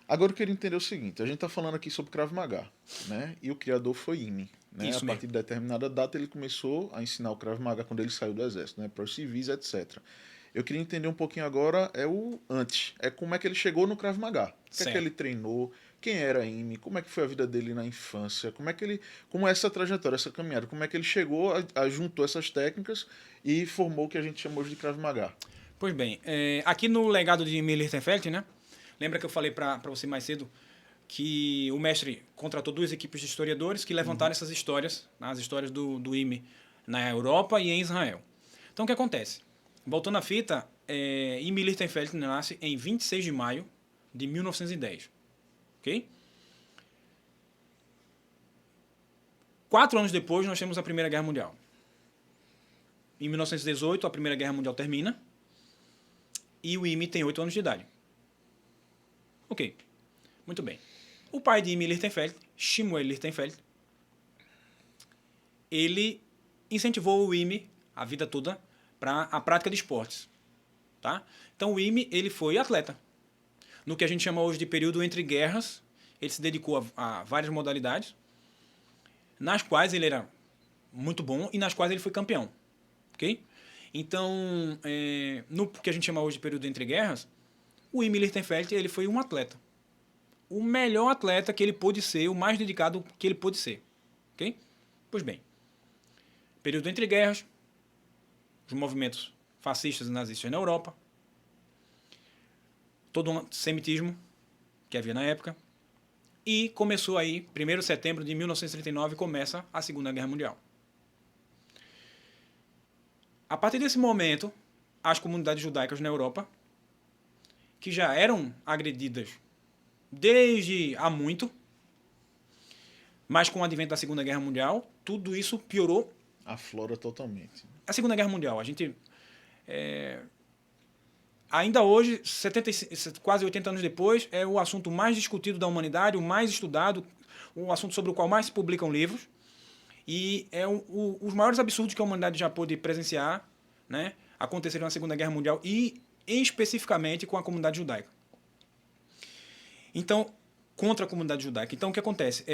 Agora eu queria entender o seguinte, a gente está falando aqui sobre Krav Maga, né? E o criador foi Imi, né? A Isso mesmo. partir de determinada data ele começou a ensinar o Krav Maga quando ele saiu do exército, né? Para os civis, etc. Eu queria entender um pouquinho agora é o antes, é como é que ele chegou no Krav Maga. O que é que Certo. ele treinou? Quem era Imi? Como é que foi a vida dele na infância? Como é essa trajetória, essa caminhada? Como é que ele chegou a juntou essas técnicas e formou o que a gente chamou de Krav Maga? Pois bem, aqui no legado de Miller-Tenfeld, né? Lembra que eu falei para você mais cedo que o mestre contratou duas equipes de historiadores que levantaram essas histórias, as histórias do IME na Europa e em Israel. Então o que acontece? Voltando à fita, IME Lichtenfeld nasce em 26 de maio de 1910. Ok? 4 anos depois nós temos a Primeira Guerra Mundial. Em 1918 a Primeira Guerra Mundial termina e o IME tem 8 anos de idade. Ok, muito bem. O pai de Emil Lichtenfeld, Shmuel Lichtenfeld, ele incentivou o IME a vida toda para a prática de esportes. Tá? Então o IME ele foi atleta. No que a gente chama hoje de período entre guerras, ele se dedicou a várias modalidades, nas quais ele era muito bom e nas quais ele foi campeão. Ok? Então, no que a gente chama hoje de período entre guerras, o Emil Lichtenfeld ele foi um atleta. O melhor atleta que ele pôde ser, o mais dedicado que ele pôde ser. Ok? Pois bem, período entre guerras, os movimentos fascistas e nazistas na Europa, todo o antissemitismo que havia na época, e começou aí, 1º de setembro de 1939, começa a Segunda Guerra Mundial. A partir desse momento, as comunidades judaicas na Europa, que já eram agredidas desde há muito, mas com o advento da Segunda Guerra Mundial, tudo isso piorou. Aflora totalmente. A Segunda Guerra Mundial, a gente ainda hoje, quase 80 anos depois, é o assunto mais discutido da humanidade, o mais estudado, o assunto sobre o qual mais se publicam livros, e é os maiores absurdos que a humanidade já pôde presenciar, né, aconteceram na Segunda Guerra Mundial e especificamente com a comunidade judaica. Então, contra a comunidade judaica. Então, o que acontece?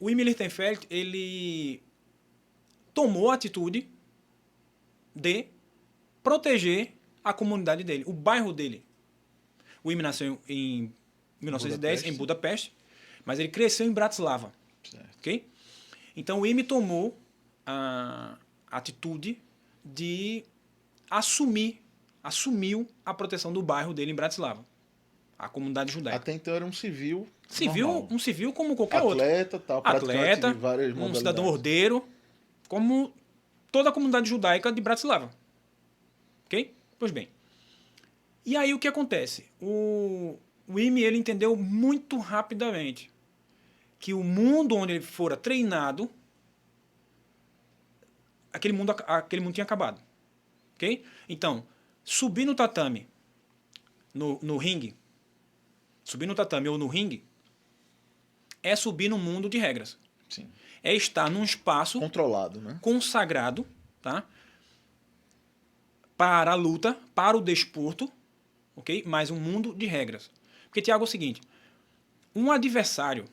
O Emil Lichtenfeld, ele tomou a atitude de proteger a comunidade dele, o bairro dele. O Emil nasceu em 1910 em Budapeste, mas ele cresceu em Bratislava. Certo. Okay? Então, o Emil tomou a atitude de assumiu a proteção do bairro dele em Bratislava, a comunidade judaica. Até então era um civil Civil, normal. um civil como qualquer outro. Atleta, tal, praticante de Atleta, várias um modalidades. cidadão ordeiro, como toda a comunidade judaica de Bratislava. Ok? Pois bem. E aí o que acontece? O IME ele entendeu muito rapidamente que o mundo onde ele fora treinado, aquele mundo tinha acabado. Ok? Então, subir no tatame, no ringue, subir no tatame ou no ringue, é subir num mundo de regras. Sim. É estar num espaço Controlado, né? consagrado, tá? Para a luta, para o desporto, ok? Mas um mundo de regras. Porque, Tiago, é o seguinte, um adversário,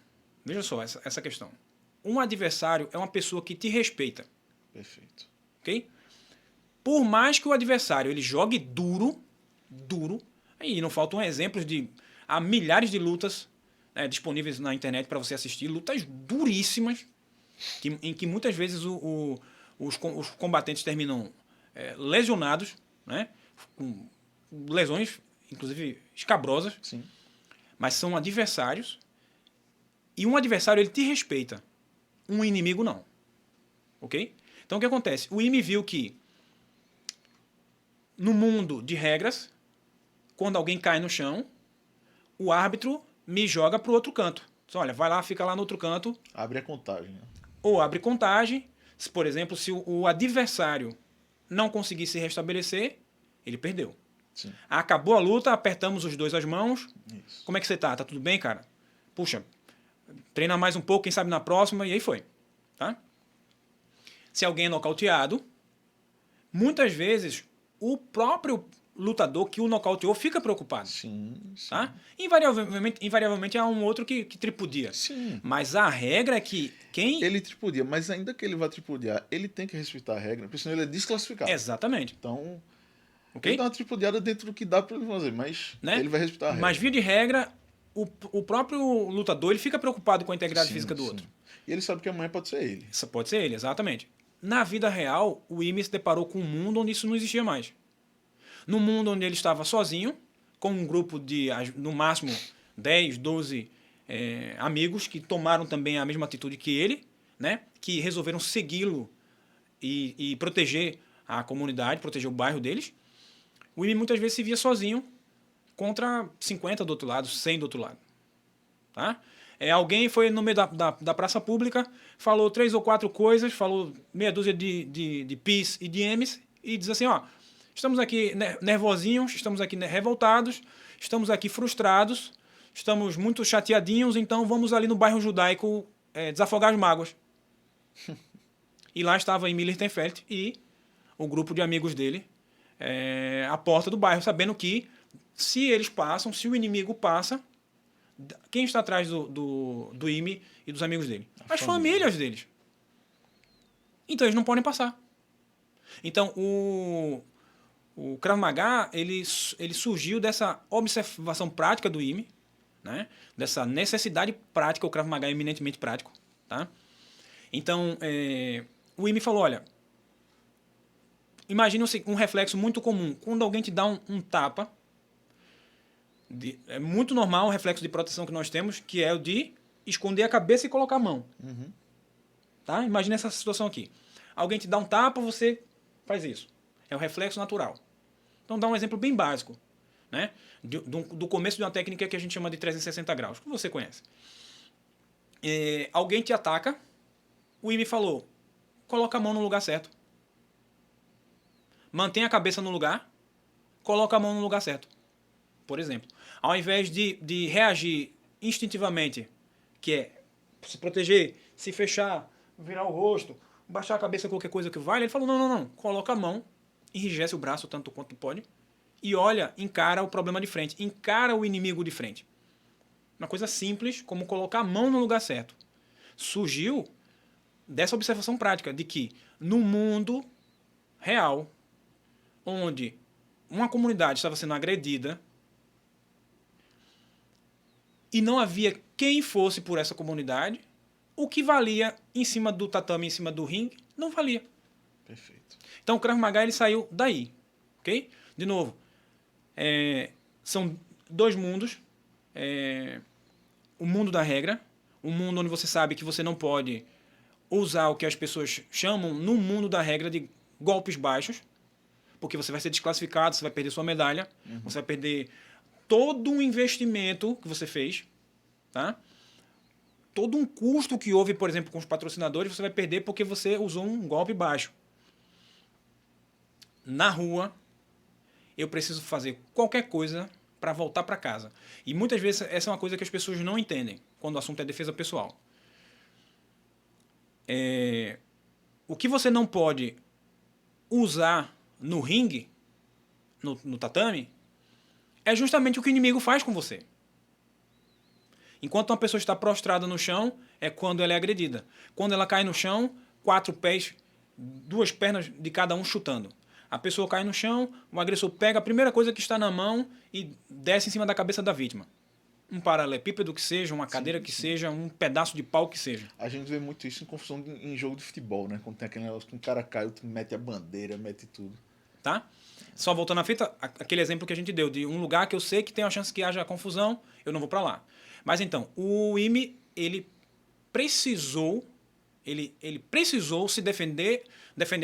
veja só essa questão, um adversário é uma pessoa que te respeita, Perfeito. ok? Por mais que o adversário ele jogue duro, aí não faltam exemplos há milhares de lutas, né, disponíveis na internet para você assistir, lutas duríssimas, em que muitas vezes os combatentes terminam lesionados, né, com lesões, inclusive escabrosas, Sim. mas são adversários, e um adversário ele te respeita, um inimigo não. Ok? Então o que acontece? O IME viu que no mundo de regras, quando alguém cai no chão, o árbitro me joga para o outro canto. Então, olha, vai lá, fica lá no outro canto. Abre a contagem, né? Ou abre contagem. Por exemplo, se o adversário não conseguir se restabelecer, ele perdeu. Sim. Acabou a luta, apertamos os dois as mãos. Isso. Como é que você tá? Tá tudo bem, cara? Puxa, treina mais um pouco, quem sabe na próxima, e aí foi. Tá? Se alguém é nocauteado, muitas vezes o próprio lutador que o nocauteou fica preocupado. Sim, sim. Tá? Invariavelmente há um outro que tripudia. Sim. Mas a regra é que quem... Ele tripudia, mas ainda que ele vá tripudiar, ele tem que respeitar a regra, porque senão ele é desclassificado. Exatamente. Então, Ok? ele dá uma tripudiada dentro do que dá pra ele fazer, mas Né? ele vai respeitar a regra. Mas, via de regra, o próprio lutador ele fica preocupado com a integridade Sim, física do sim. outro. E ele sabe que amanhã pode ser ele. Isso pode ser ele, exatamente. Na vida real, o Ime se deparou com um mundo onde isso não existia mais. No mundo onde ele estava sozinho, com um grupo de, no máximo, 10, 12 amigos que tomaram também a mesma atitude que ele, né? Que resolveram segui-lo e proteger a comunidade, proteger o bairro deles. O Ime muitas vezes se via sozinho contra 50 do outro lado, 100 do outro lado. Tá? Alguém foi no meio da praça pública, falou 3 ou 4 coisas, falou meia dúzia de P's e de M's e diz assim, ó, estamos aqui nervosinhos, estamos aqui revoltados, estamos aqui frustrados, estamos muito chateadinhos, então vamos ali no bairro judaico desafogar as mágoas. E lá estava Emil Lichtenfeld e o grupo de amigos dele à porta do bairro, sabendo que se eles passam, se o inimigo passa, quem está atrás do Ime e dos amigos dele? As famílias deles. Então eles não podem passar. Então o Krav Maga ele surgiu dessa observação prática do Ime, né? Dessa necessidade prática. O Krav Maga é eminentemente prático. Tá? Então o Ime falou, olha, imagine um reflexo muito comum. Quando alguém te dá um tapa, é muito normal o reflexo de proteção que nós temos, que é o de esconder a cabeça e colocar a mão. Uhum. Tá? Imagina essa situação aqui. Alguém te dá um tapa, você faz isso. É o reflexo natural. Então, dá um exemplo bem básico, né? Do começo de uma técnica que a gente chama de 360 graus, que você conhece. Alguém te ataca, o Ime falou, coloca a mão no lugar certo. Mantém a cabeça no lugar, coloca a mão no lugar certo. Por exemplo, ao invés de reagir instintivamente, que é se proteger, se fechar, virar o rosto, baixar a cabeça, qualquer coisa que vale, ele falou, não, coloca a mão, enrijece o braço tanto quanto pode, e olha, encara o problema de frente, encara o inimigo de frente. Uma coisa simples, como colocar a mão no lugar certo. Surgiu dessa observação prática, de que no mundo real, onde uma comunidade estava sendo agredida, e não havia quem fosse por essa comunidade, o que valia em cima do tatame, em cima do ringue, não valia. Perfeito. Então o Krav Maga ele saiu daí. Ok? De novo, são dois mundos. O mundo da regra, um mundo onde você sabe que você não pode usar o que as pessoas chamam no mundo da regra de golpes baixos, porque você vai ser desclassificado, você vai perder sua medalha, você vai perder todo um investimento que você fez, tá? Todo um custo que houve, por exemplo, com os patrocinadores, você vai perder porque você usou um golpe baixo. Na rua, eu preciso fazer qualquer coisa para voltar para casa. E muitas vezes essa é uma coisa que as pessoas não entendem quando o assunto é defesa pessoal. O que você não pode usar no ringue, no tatame, é justamente o que o inimigo faz com você. Enquanto uma pessoa está prostrada no chão, é quando ela é agredida. Quando ela cai no chão, 4 pés, 2 pernas de cada um chutando. A pessoa cai no chão, o agressor pega a primeira coisa que está na mão e desce em cima da cabeça da vítima. Um paralelepípedo que seja, uma cadeira que seja, um pedaço de pau que seja. A gente vê muito isso em confusão em jogo de futebol, né? Quando tem aquele negócio que um cara cai, outro mete a bandeira, mete tudo. Tá? Só voltando à fita, aquele exemplo que a gente deu, de um lugar que eu sei que tem a chance que haja confusão, eu não vou para lá. Mas então, o Ime, ele precisou se defender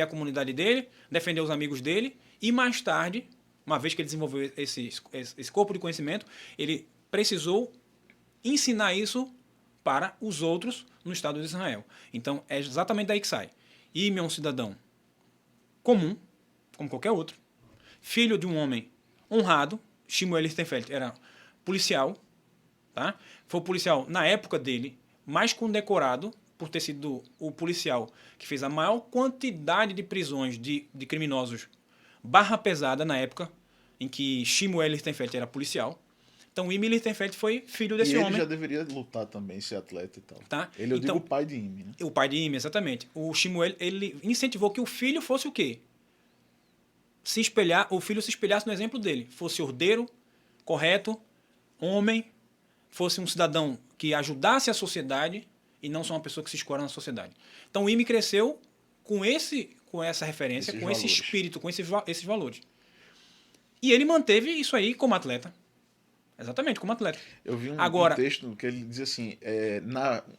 a comunidade dele, defender os amigos dele, e mais tarde, uma vez que ele desenvolveu esse corpo de conhecimento, ele precisou ensinar isso para os outros no Estado de Israel. Então, é exatamente daí que sai. Ime é um cidadão comum, como qualquer outro, filho de um homem honrado. Shmuel Lichtenfeld era policial, tá? Foi o policial, na época dele, mais condecorado por ter sido o policial que fez a maior quantidade de prisões de criminosos barra pesada na época em que Shmuel Lichtenfeld era policial. Então, o Imi Lichtenfeld foi filho desse e ele homem. já deveria lutar também, ser atleta e tal. Tá? Ele, eu Então, digo o pai de Imi, né? O pai de Imi, exatamente. O Shmuel, ele incentivou que o filho fosse o quê? O filho se espelhasse no exemplo dele. Fosse ordeiro, correto, homem, fosse um cidadão que ajudasse a sociedade e não só uma pessoa que se escora na sociedade. Então, o Imi cresceu com essa referência, Esses com valores. esse espírito, com esses valores. E ele manteve isso aí como atleta. Exatamente, como atleta. Eu vi um Agora, texto que ele dizia assim,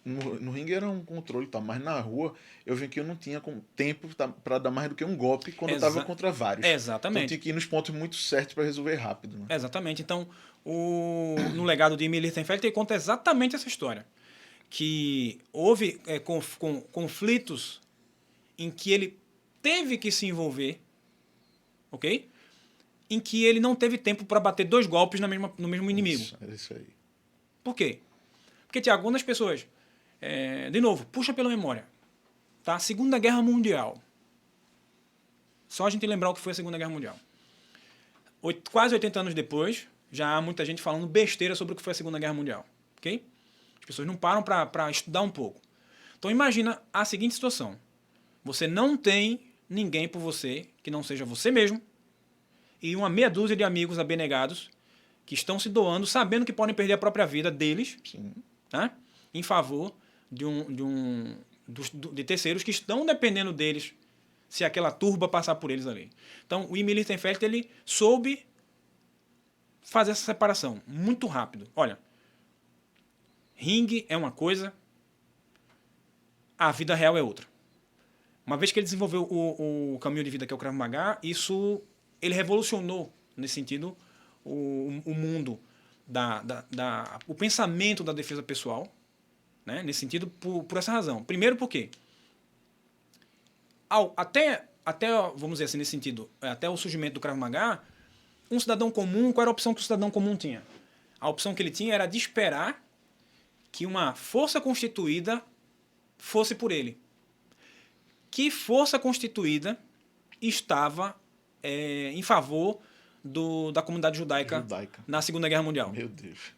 no ringue era um controle e tal, mas na rua eu vi que eu não tinha tempo para dar mais do que um golpe quando eu estava contra vários. Exatamente. Então eu tinha que ir nos pontos muito certos para resolver rápido. Né? Exatamente. Então, no legado de Emil Lichtenfeld, ele conta exatamente essa história. Que houve conflitos em que ele teve que se envolver, ok? Em que ele não teve tempo para bater 2 golpes no mesmo inimigo. Isso aí. Por quê? Porque, Tiago, quando as pessoas... de novo, puxa pela memória. Tá? Segunda Guerra Mundial. Só a gente lembrar o que foi a Segunda Guerra Mundial. Quase 80 anos depois, já há muita gente falando besteira sobre o que foi a Segunda Guerra Mundial. Ok? As pessoas não param para estudar um pouco. Então, imagina a seguinte situação. Você não tem ninguém por você que não seja você mesmo e uma meia dúzia de amigos abnegados que estão se doando, sabendo que podem perder a própria vida deles, tá? Em favor de terceiros que estão dependendo deles se aquela turba passar por eles ali. Então, o Emil Lichtenfeld, ele soube fazer essa separação muito rápido. Olha, ringue é uma coisa, a vida real é outra. Uma vez que ele desenvolveu o caminho de vida que é o Krav Maga, ele revolucionou, nesse sentido, o mundo, o pensamento da defesa pessoal, né? Nesse sentido, por essa razão. Primeiro, porque até, vamos dizer assim, nesse sentido, até o surgimento do Krav Maga, um cidadão comum, qual era a opção que o cidadão comum tinha? A opção que ele tinha era de esperar que uma força constituída fosse por ele. Que força constituída estava em favor da comunidade judaica na Segunda Guerra Mundial? Meu Deus.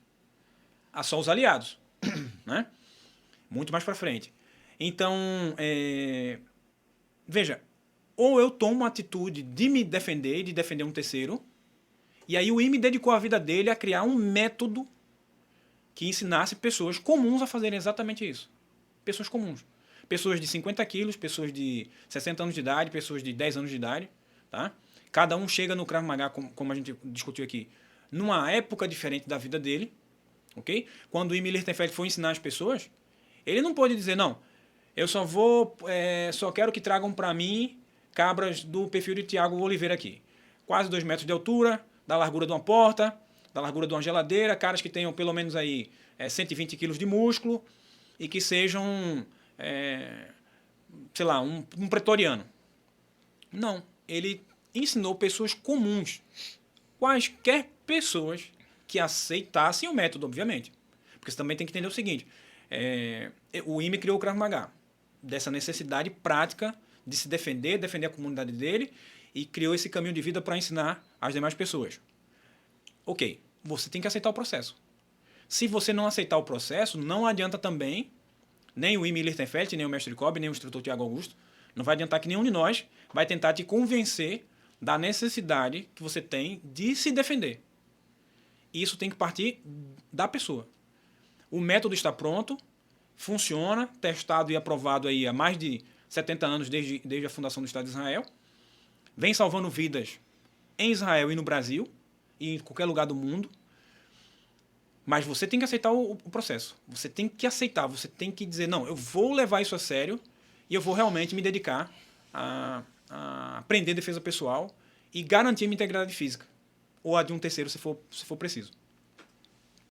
Só os aliados. Né? Muito mais para frente. Então, veja, ou eu tomo a atitude de me defender e de defender um terceiro, e aí o Imi dedicou a vida dele a criar um método que ensinasse pessoas comuns a fazerem exatamente isso. Pessoas comuns. Pessoas de 50 quilos, pessoas de 60 anos de idade, pessoas de 10 anos de idade. Tá? Cada um chega no Krav Maga, como a gente discutiu aqui, numa época diferente da vida dele. Okay? Quando o Emil Lichtenfeld foi ensinar as pessoas, ele não pôde dizer, não, eu só quero que tragam para mim cabras do perfil de Tiago Oliveira aqui. Quase 2 metros de altura, da largura de uma porta, da largura de uma geladeira, caras que tenham pelo menos aí 120 quilos de músculo e que sejam, sei lá, um pretoriano. Não, ele ensinou pessoas comuns, quaisquer pessoas que aceitassem o método, obviamente. Porque você também tem que entender o seguinte, o Imi criou o Krav Maga, dessa necessidade prática de se defender a comunidade dele, e criou esse caminho de vida para ensinar as demais pessoas. Ok, você tem que aceitar o processo. Se você não aceitar o processo, não adianta também, nem o Emil Lichtenfeld, nem o mestre Kobe, nem o instrutor Tiago Augusto, não vai adiantar que nenhum de nós vai tentar te convencer da necessidade que você tem de se defender. Isso tem que partir da pessoa. O método está pronto, funciona, testado e aprovado aí há mais de 70 anos desde a fundação do Estado de Israel. Vem salvando vidas em Israel e no Brasil e em qualquer lugar do mundo. Mas você tem que aceitar o processo. Você tem que aceitar, você tem que dizer, não, eu vou levar isso a sério e eu vou realmente me dedicar a aprender defesa pessoal e garantir a minha integridade física. Ou a de um terceiro, se for preciso.